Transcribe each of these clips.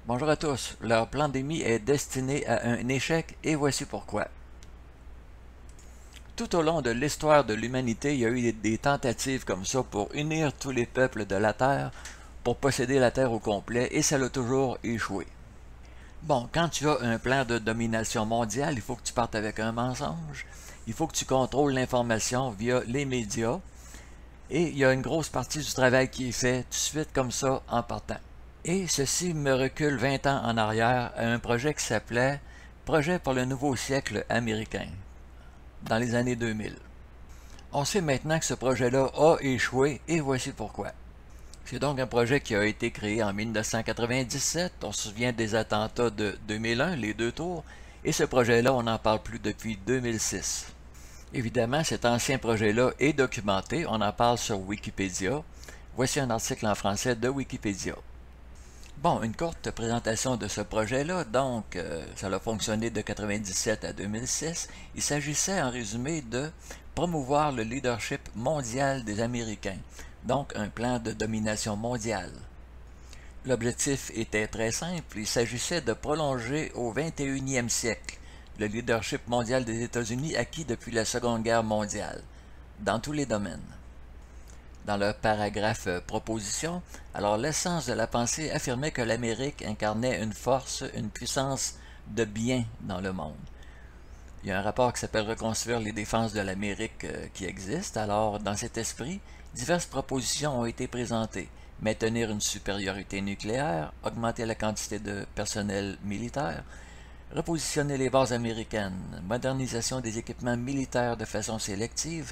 Bonjour à tous, leur pandémie est destinée à un échec et voici pourquoi. Tout au long de l'histoire de l'humanité, il y a eu des tentatives comme ça pour unir tous les peuples de la Terre, pour posséder la Terre au complet, et ça a toujours échoué. Bon, quand tu as un plan de domination mondiale, il faut que tu partes avec un mensonge, il faut que tu contrôles l'information via les médias, et il y a une grosse partie du travail qui est fait tout de suite comme ça en partant. Et ceci me recule 20 ans en arrière à un projet qui s'appelait Projet pour le nouveau siècle américain, dans les années 2000. On sait maintenant que ce projet-là a échoué et voici pourquoi. C'est donc un projet qui a été créé en 1997, on se souvient des attentats de 2001, les deux tours, et ce projet-là, on n'en parle plus depuis 2006. Évidemment, cet ancien projet-là est documenté, on en parle sur Wikipédia. Voici un article en français de Wikipédia. Bon, une courte présentation de ce projet-là. Donc, ça a fonctionné de 1997 à 2006. Il s'agissait en résumé de promouvoir le leadership mondial des Américains, donc un plan de domination mondiale. L'objectif était très simple, il s'agissait de prolonger au 21e siècle le leadership mondial des États-Unis acquis depuis la Seconde Guerre mondiale, dans tous les domaines. Dans le paragraphe proposition, alors l'essence de la pensée affirmait que l'Amérique incarnait une force, une puissance de bien dans le monde. Il y a un rapport qui s'appelle Reconstruire les défenses de l'Amérique qui existe. Alors, dans cet esprit, diverses propositions ont été présentées. Maintenir une supériorité nucléaire, augmenter la quantité de personnel militaire, repositionner les bases américaines, modernisation des équipements militaires de façon sélective,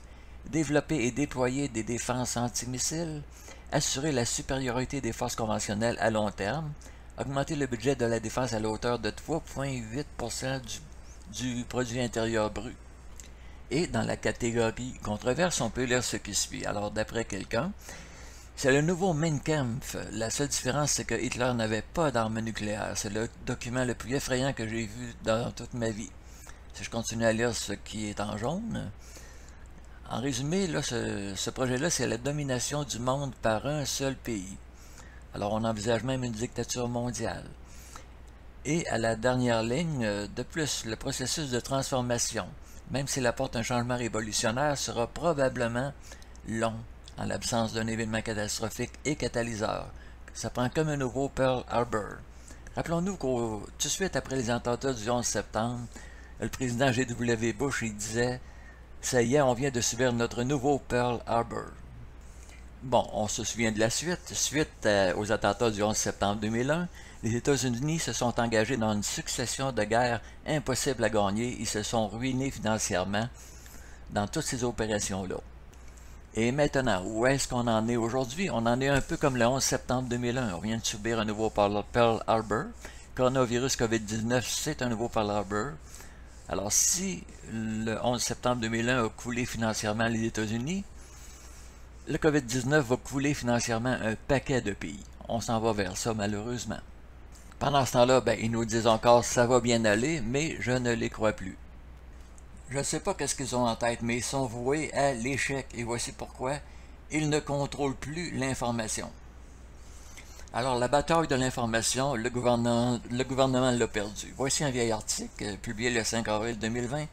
développer et déployer des défenses antimissiles, assurer la supériorité des forces conventionnelles à long terme, augmenter le budget de la défense à la hauteur de 3,8% du produit intérieur brut. Et dans la catégorie controverse, on peut lire ce qui suit. Alors, d'après quelqu'un, c'est le nouveau Mein Kampf. La seule différence, c'est que Hitler n'avait pas d'armes nucléaires. C'est le document le plus effrayant que j'ai vu dans toute ma vie. Si je continue à lire ce qui est en jaune, en résumé, là, ce projet-là, c'est la domination du monde par un seul pays. Alors, on envisage même une dictature mondiale. Et à la dernière ligne, de plus, le processus de transformation, même s'il apporte un changement révolutionnaire, sera probablement long, en l'absence d'un événement catastrophique et catalyseur. Ça prend comme un nouveau Pearl Harbor. Rappelons-nous tout de suite après les attentats du 11 septembre, le président G.W. Bush, il disait « Ça y est, on vient de subir notre nouveau Pearl Harbor ». Bon, on se souvient de la suite. Suite aux attentats du 11 septembre 2001, les États-Unis se sont engagés dans une succession de guerres impossibles à gagner. Ils se sont ruinés financièrement dans toutes ces opérations-là. Et maintenant, où est-ce qu'on en est aujourd'hui? On en est un peu comme le 11 septembre 2001. On vient de subir un nouveau Pearl Harbor. Coronavirus COVID-19, c'est un nouveau Pearl Harbor. Alors, si le 11 septembre 2001 a coulé financièrement les États-Unis, le COVID-19 va couler financièrement un paquet de pays. On s'en va vers ça, malheureusement. Pendant ce temps-là, ils nous disent encore « ça va bien aller », mais je ne les crois plus. Je ne sais pas qu'est-ce qu'ils ont en tête, mais ils sont voués à l'échec, et voici pourquoi. Ils ne contrôlent plus l'information. Alors, la bataille de l'information, le gouvernement l'a perdu. Voici un vieil article, publié le 5 avril 2020.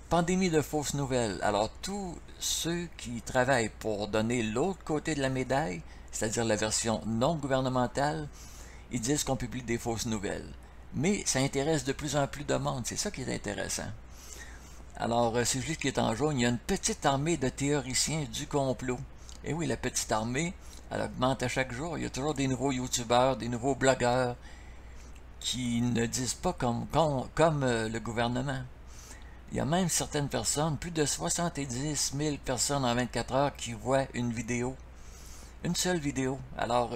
Pandémie de fausses nouvelles. Alors, tous ceux qui travaillent pour donner l'autre côté de la médaille, c'est-à-dire la version non gouvernementale, ils disent qu'on publie des fausses nouvelles. Mais ça intéresse de plus en plus de monde, c'est ça qui est intéressant. Alors, si je lis ce qui est en jaune, il y a une petite armée de théoriciens du complot. Et oui, la petite armée, elle augmente à chaque jour. Il y a toujours des nouveaux youtubeurs, des nouveaux blogueurs qui ne disent pas comme le gouvernement. Il y a même certaines personnes, plus de 70 000 personnes en 24 heures qui voient une vidéo. Une seule vidéo. Alors,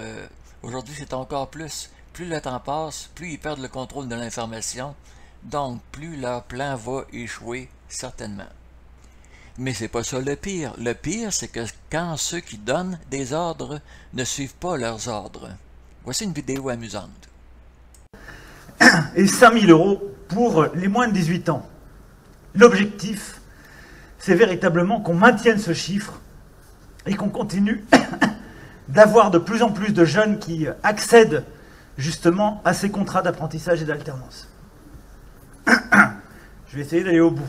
aujourd'hui, c'est encore plus. Plus le temps passe, plus ils perdent le contrôle de l'information. Donc, plus leur plan va échouer, certainement. Mais c'est pas ça le pire. Le pire, c'est que quand ceux qui donnent des ordres ne suivent pas leurs ordres. Voici une vidéo amusante. Et 5 000 € pour les moins de 18 ans. L'objectif, c'est véritablement qu'on maintienne ce chiffre et qu'on continue d'avoir de plus en plus de jeunes qui accèdent justement à ces contrats d'apprentissage et d'alternance. Je vais essayer d'aller au bout.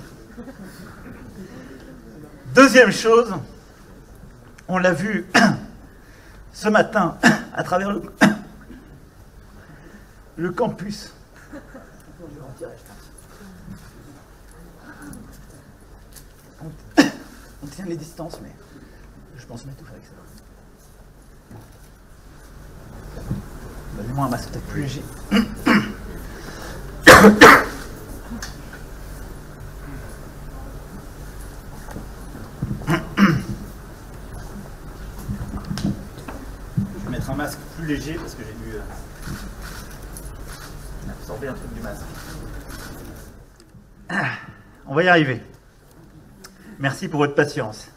Deuxième chose, on l'a vu ce matin à travers le campus. On tient les distances, mais je pense m'étouffer avec ça. Donnez-moi un masque peut-être plus léger. Je vais mettre un masque plus léger parce que j'ai dû absorber un truc du masque. On va y arriver. Merci pour votre patience.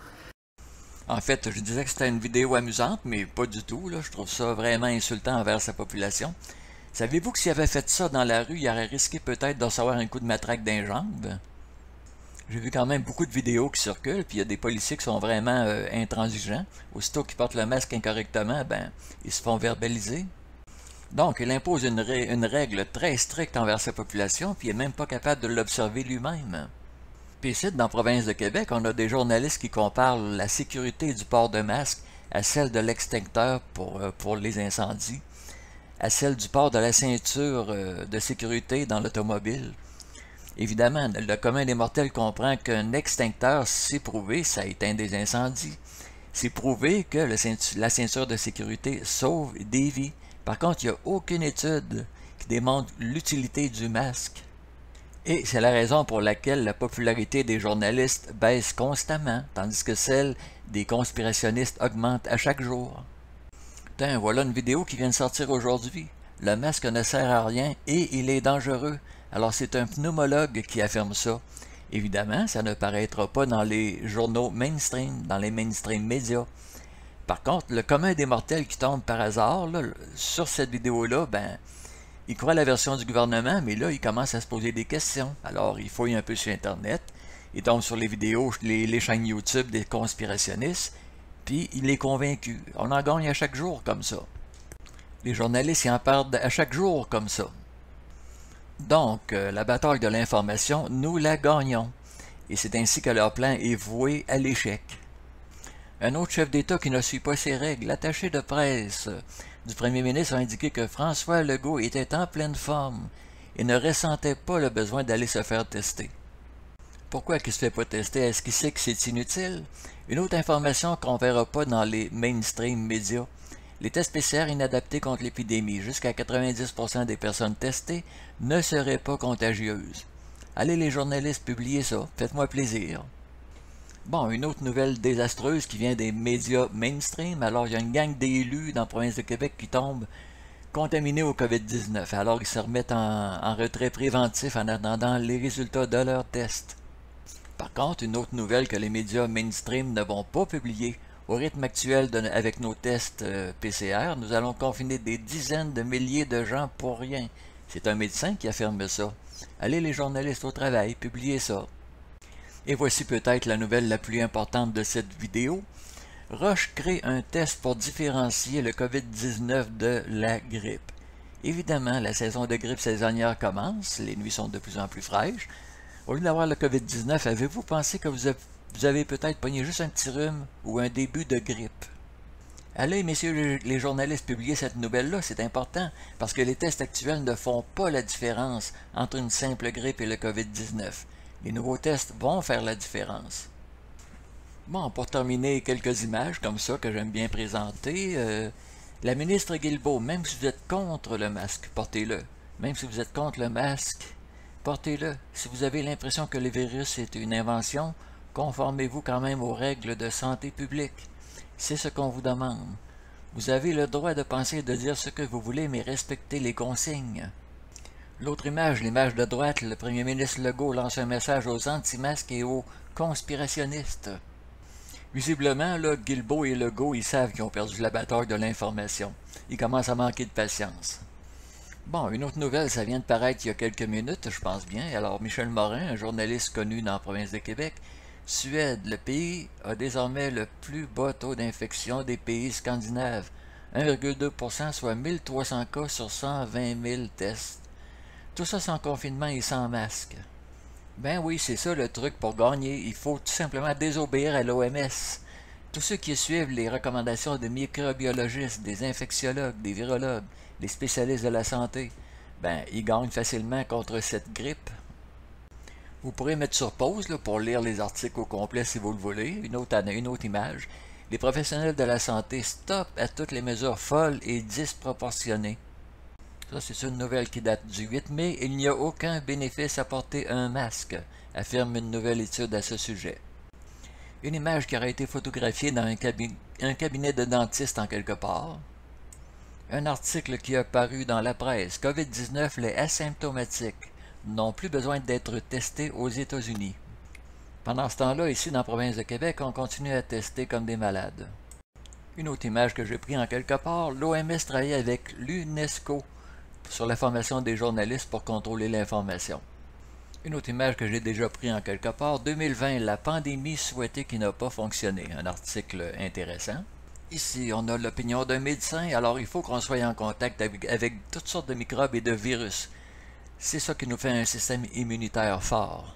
En fait, je disais que c'était une vidéo amusante, mais pas du tout, là. Je trouve ça vraiment insultant envers sa population. Savez-vous que s'il avait fait ça dans la rue, il aurait risqué peut-être de recevoir un coup de matraque dans les jambes? J'ai vu quand même beaucoup de vidéos qui circulent, puis il y a des policiers qui sont vraiment intransigeants. Aussitôt qu'ils portent le masque incorrectement, ben, ils se font verbaliser. Donc, il impose une règle très stricte envers sa population, puis il n'est même pas capable de l'observer lui-même. Puis ici, dans la province de Québec, on a des journalistes qui comparent la sécurité du port de masque à celle de l'extincteur pour les incendies, à celle du port de la ceinture de sécurité dans l'automobile. Évidemment, le commun des mortels comprend qu'un extincteur, c'est prouvé, ça éteint des incendies. C'est prouvé que la ceinture de sécurité sauve des vies. Par contre, il n'y a aucune étude qui démontre l'utilité du masque. Et c'est la raison pour laquelle la popularité des journalistes baisse constamment, tandis que celle des conspirationnistes augmente à chaque jour. Tiens, voilà une vidéo qui vient de sortir aujourd'hui. Le masque ne sert à rien et il est dangereux. Alors c'est un pneumologue qui affirme ça. Évidemment, ça ne paraîtra pas dans les journaux mainstream, dans les mainstream médias. Par contre, le commun des mortels qui tombe par hasard là, sur cette vidéo-là, ben, il croit la version du gouvernement, mais là, il commence à se poser des questions. Alors, il fouille un peu sur Internet, il tombe sur les vidéos, les chaînes YouTube des conspirationnistes, puis il est convaincu. On en gagne à chaque jour comme ça. Les journalistes y en parlent à chaque jour comme ça. Donc, la bataille de l'information, nous la gagnons. Et c'est ainsi que leur plan est voué à l'échec. Un autre chef d'État qui ne suit pas ces règles, l'attaché de presse du premier ministre a indiqué que François Legault était en pleine forme et ne ressentait pas le besoin d'aller se faire tester. Pourquoi il ne se fait pas tester? Est-ce qu'il sait que c'est inutile? Une autre information qu'on ne verra pas dans les mainstream médias. Les tests PCR inadaptés contre l'épidémie, jusqu'à 90% des personnes testées ne seraient pas contagieuses. Allez les journalistes, publiez ça, faites-moi plaisir. Bon, une autre nouvelle désastreuse qui vient des médias mainstream. Alors, il y a une gang d'élus dans la province de Québec qui tombent contaminés au COVID-19. Alors, ils se remettent en retrait préventif en attendant les résultats de leurs tests. Par contre, une autre nouvelle que les médias mainstream ne vont pas publier. Au rythme actuel avec nos tests PCR, nous allons confiner des dizaines de milliers de gens pour rien. C'est un médecin qui affirme ça. Allez les journalistes au travail, publiez ça. Et voici peut-être la nouvelle la plus importante de cette vidéo. Roche crée un test pour différencier le COVID-19 de la grippe. Évidemment, la saison de grippe saisonnière commence, les nuits sont de plus en plus fraîches. Au lieu d'avoir le COVID-19, avez-vous pensé que vous avez peut-être pogné juste un petit rhume ou un début de grippe? Allez, messieurs les journalistes, publiez cette nouvelle-là, c'est important, parce que les tests actuels ne font pas la différence entre une simple grippe et le COVID-19. Les nouveaux tests vont faire la différence. Bon, pour terminer, quelques images comme ça que j'aime bien présenter. La ministre Guilbeault, même si vous êtes contre le masque, portez-le. Même si vous êtes contre le masque, portez-le. Si vous avez l'impression que le virus est une invention, conformez-vous quand même aux règles de santé publique. C'est ce qu'on vous demande. Vous avez le droit de penser et de dire ce que vous voulez, mais respectez les consignes. L'autre image, l'image de droite, le premier ministre Legault lance un message aux anti-masques et aux conspirationnistes. Visiblement, là, Guilbeault et Legault, ils savent qu'ils ont perdu la bataille de l'information. Ils commencent à manquer de patience. Bon, une autre nouvelle, ça vient de paraître il y a quelques minutes, je pense bien. Alors, Michel Morin, un journaliste connu dans la province de Québec, Suède, le pays a désormais le plus bas taux d'infection des pays scandinaves. 1,2%, soit 1300 cas sur 120 000 tests. Tout ça sans confinement et sans masque. Ben oui, c'est ça le truc pour gagner. Il faut tout simplement désobéir à l'OMS. Tous ceux qui suivent les recommandations des microbiologistes, des infectiologues, des virologues, des spécialistes de la santé, ben ils gagnent facilement contre cette grippe. Vous pourrez mettre sur pause là, pour lire les articles au complet si vous le voulez. Une autre image. Les professionnels de la santé stoppent à toutes les mesures folles et disproportionnées. Ça, c'est une nouvelle qui date du 8 mai. Il n'y a aucun bénéfice à porter un masque, affirme une nouvelle étude à ce sujet. Une image qui aurait été photographiée dans un cabinet de dentiste en quelque part. Un article qui a paru dans la presse. COVID-19, les asymptomatiques n'ont plus besoin d'être testés aux États-Unis. Pendant ce temps-là, ici dans la province de Québec, on continue à tester comme des malades. Une autre image que j'ai prise en quelque part. L'OMS travaille avec l'UNESCO sur la formation des journalistes pour contrôler l'information. Une autre image que j'ai déjà prise en quelque part, 2020, la pandémie souhaitée qui n'a pas fonctionné. Un article intéressant. Ici, on a l'opinion d'un médecin, alors il faut qu'on soit en contact avec toutes sortes de microbes et de virus. C'est ça qui nous fait un système immunitaire fort.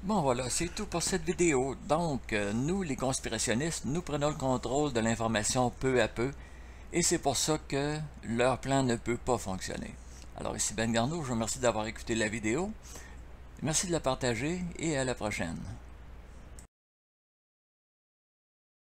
Bon voilà, c'est tout pour cette vidéo. Donc, nous les conspirationnistes, nous prenons le contrôle de l'information peu à peu. Et c'est pour ça que leur plan ne peut pas fonctionner. Alors ici Ben Garneau, je vous remercie d'avoir écouté la vidéo. Merci de la partager et à la prochaine.